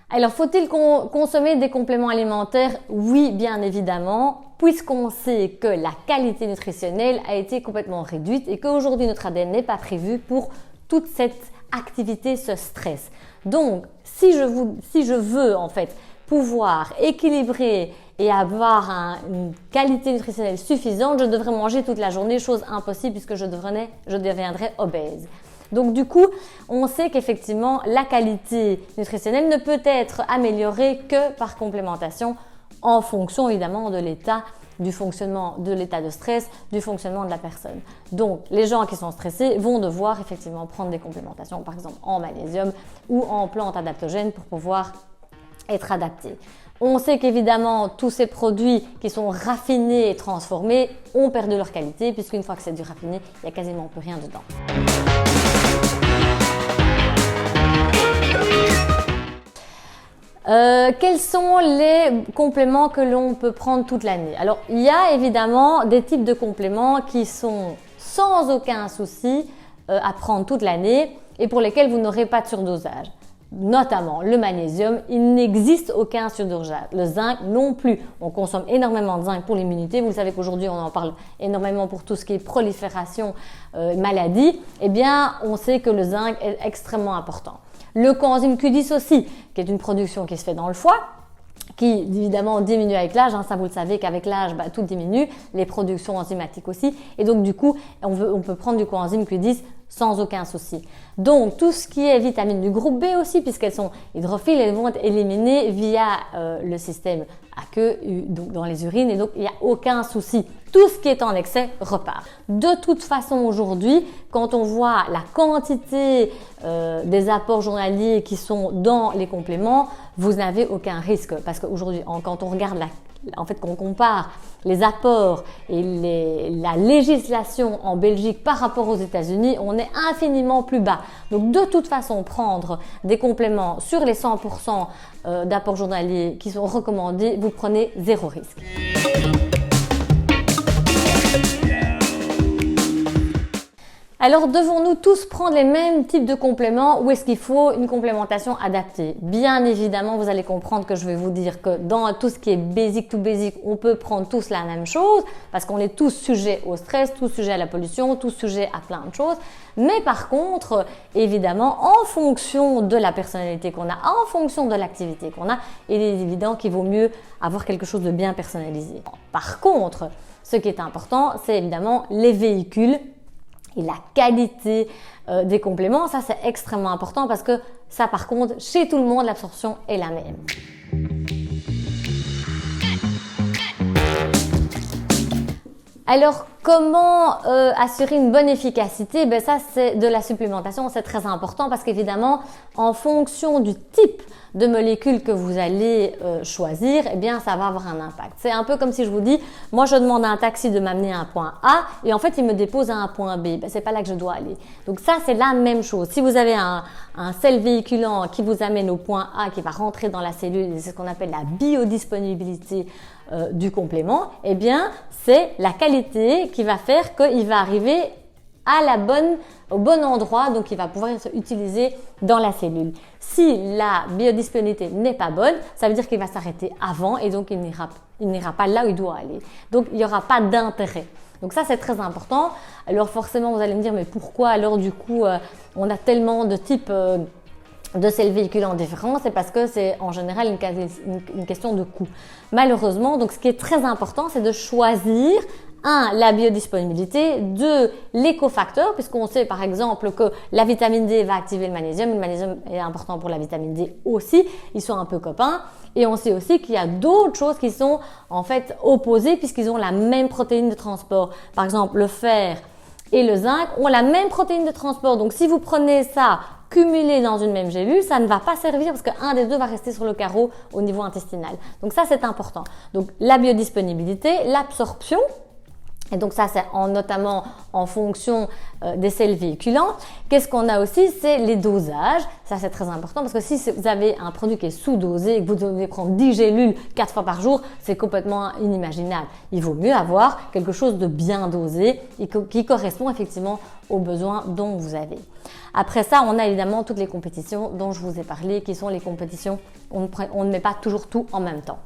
Alors, faut-il consommer des compléments alimentaires? Oui, bien évidemment, puisqu'on sait que la qualité nutritionnelle a été complètement réduite et qu'aujourd'hui, notre ADN n'est pas prévu pour toute cette activité, ce stress. Donc, si je veux en fait pouvoir équilibrer et avoir une qualité nutritionnelle suffisante, je devrais manger toute la journée, chose impossible puisque je deviendrais obèse. Donc du coup, on sait qu'effectivement, la qualité nutritionnelle ne peut être améliorée que par complémentation en fonction évidemment de l'état du fonctionnement, de l'état de stress, du fonctionnement de la personne. Donc, les gens qui sont stressés vont devoir effectivement prendre des complémentations, par exemple en magnésium ou en plantes adaptogènes pour pouvoir être adaptés. On sait qu'évidemment, tous ces produits qui sont raffinés et transformés ont perdu leur qualité puisqu'une fois que c'est du raffiné, il n'y a quasiment plus rien dedans. Quels sont les compléments que l'on peut prendre toute l'année? Alors, il y a évidemment des types de compléments qui sont sans aucun souci à prendre toute l'année et pour lesquels vous n'aurez pas de surdosage. Notamment le magnésium, il n'existe aucun surdosage. Le zinc non plus. On consomme énormément de zinc pour l'immunité. Vous savez qu'aujourd'hui, on en parle énormément pour tout ce qui est prolifération, maladie. Eh bien, on sait que le zinc est extrêmement important. Le coenzyme Q10 aussi, qui est une production qui se fait dans le foie, qui évidemment diminue avec l'âge, ça vous le savez qu'avec l'âge tout diminue, les productions enzymatiques aussi, et donc du coup on peut prendre du coenzyme Q10 sans aucun souci. Donc tout ce qui est vitamines du groupe B aussi, puisqu'elles sont hydrophiles, elles vont être éliminées via le système aqueux, donc dans les urines, et donc il n'y a aucun souci. Tout ce qui est en excès repart. De toute façon aujourd'hui, quand on voit la quantité des apports journaliers qui sont dans les compléments, vous n'avez aucun risque parce qu'aujourd'hui, quand on regarde qu'on compare les apports et la législation en Belgique par rapport aux États-Unis, on est infiniment plus bas. Donc de toute façon, prendre des compléments sur les 100% d'apports journaliers qui sont recommandés, vous prenez zéro risque. Alors, devons-nous tous prendre les mêmes types de compléments ou est-ce qu'il faut une complémentation adaptée? Bien évidemment, vous allez comprendre que je vais vous dire que dans tout ce qui est basic to basic, on peut prendre tous la même chose parce qu'on est tous sujets au stress, tous sujets à la pollution, tous sujets à plein de choses. Mais par contre, évidemment, en fonction de la personnalité qu'on a, en fonction de l'activité qu'on a, il est évident qu'il vaut mieux avoir quelque chose de bien personnalisé. Par contre, ce qui est important, c'est évidemment les véhicules et la qualité des compléments. Ça, c'est extrêmement important parce que ça, par contre, chez tout le monde, l'absorption est la même. Alors, comment assurer une bonne efficacité? Ça, c'est de la supplémentation, c'est très important parce qu'évidemment, en fonction du type de molécules que vous allez choisir, eh bien, ça va avoir un impact. C'est un peu comme si je vous dis, moi, je demande à un taxi de m'amener à un point A et en fait, il me dépose à un point B. C'est pas là que je dois aller. Donc ça, c'est la même chose. Si vous avez un sel véhiculant qui vous amène au point A, qui va rentrer dans la cellule, c'est ce qu'on appelle la biodisponibilité du complément, eh bien, c'est la qualité qui va faire qu'il va arriver au bon endroit, donc il va pouvoir être utilisé dans la cellule. Si la biodisponibilité n'est pas bonne, ça veut dire qu'il va s'arrêter avant et donc il n'ira pas là où il doit aller. Donc il n'y aura pas d'intérêt. Donc ça, c'est très important. Alors forcément, vous allez me dire, mais pourquoi alors du coup, on a tellement de types de sels véhiculants différents? C'est parce que c'est en général une question de coût. Malheureusement, donc ce qui est très important, c'est de choisir la biodisponibilité, 2, l'écofacteur, puisqu'on sait par exemple que la vitamine D va activer le magnésium est important pour la vitamine D aussi, ils sont un peu copains, et on sait aussi qu'il y a d'autres choses qui sont en fait opposées puisqu'ils ont la même protéine de transport. Par exemple, le fer et le zinc ont la même protéine de transport, donc si vous prenez ça cumulé dans une même gélule, ça ne va pas servir parce qu'un des deux va rester sur le carreau au niveau intestinal. Donc ça, c'est important. Donc la biodisponibilité, l'absorption, et donc ça, c'est notamment en fonction des sels véhiculants. Qu'est-ce qu'on a aussi? C'est les dosages. Ça, c'est très important parce que si vous avez un produit qui est sous-dosé et que vous devez prendre 10 gélules 4 fois par jour, c'est complètement inimaginable. Il vaut mieux avoir quelque chose de bien dosé et qui correspond effectivement aux besoins dont vous avez. Après ça, on a évidemment toutes les compétitions dont je vous ai parlé, qui sont les compétitions où on ne met pas toujours tout en même temps.